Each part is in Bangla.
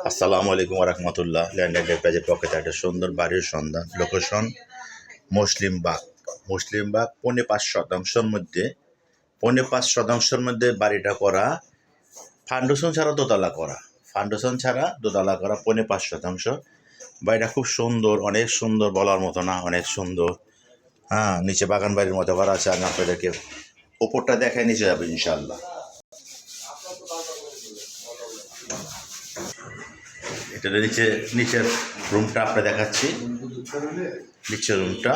আসসালামু আলাইকুম ওয়া রাহমাতুল্লাহ। ল্যান্ড এন্টারপ্রাইজের পক্ষ থেকে একটা সুন্দর বাড়ির সন্ধান। লোকেশন মুসলিমবাগ। ৫.৫% মধ্যে ৫.৫% মধ্যে বাড়িটা করা, ফাউন্ডেশন ছাড়া দোতলা করা। ৫.৫%। বাড়িটা খুব সুন্দর, অনেক সুন্দর, বলার মতো না, অনেক সুন্দর। হ্যাঁ, নিচে বাগান বাড়ির মতো করা আছে। আমি আপনাদেরকে ওপরটা দেখায় নিচে যাবে ইনশাআল্লাহ। এটা নিচের রুমটা আপনার দেখাচ্ছি। নিচের রুমটা,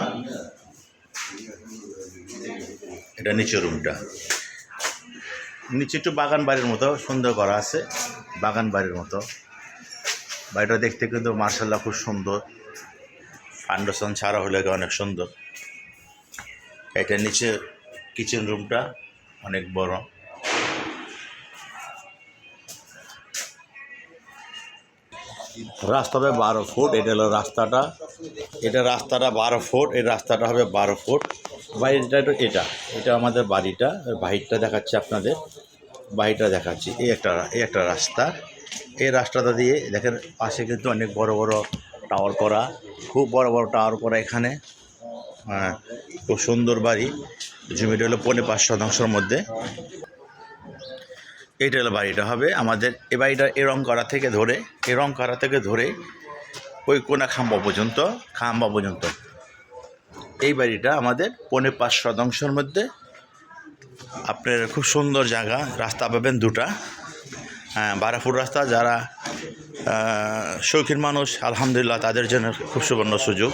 এটা নিচের রুমটা। নিচে একটু বাগান বাড়ির মতো সুন্দর করা আছে, বাগান বাড়ির মতো। বাড়িটা দেখতে কিন্তু মার্শাল্লাহ খুব সুন্দর, ফাউন্ডেশন ছাড়া হলে অনেক সুন্দর। এটা নিচে কিচেন রুমটা অনেক বড়। রাস্তা হবে 12 ফুট। এটা হলো রাস্তাটা, এটা রাস্তাটা 12 ফুট, এই রাস্তাটা হবে 12 ফুট। বাড়িটা এটা আমাদের বাড়িটা, বাহিরটা দেখাচ্ছি আপনাদের, বাড়িটা দেখাচ্ছি। এই একটা রাস্তা, এই রাস্তাটা দিয়ে দেখেন পাশে কিন্তু অনেক বড় বড় টাওয়ার করা, খুব বড় বড় টাওয়ার করা এখানে। হ্যাঁ, খুব সুন্দর বাড়ি। জমিটা হলো ৫.৫%-র মধ্যে। এইটা হলো বাড়িটা হবে আমাদের। এই বাড়িটা এই রং করা থেকে ধরে ওই কোনা খাম্বা পর্যন্ত এই বাড়িটা আমাদের ৫.৫%-র মধ্যে। আপনার খুব সুন্দর জায়গা, রাস্তা পাবেন দুটা। হ্যাঁ, 12 ফুট রাস্তা। যারা শৌখিন মানুষ আলহামদুলিল্লাহ তাদের জন্য খুব সুবর্ণ সুযোগ।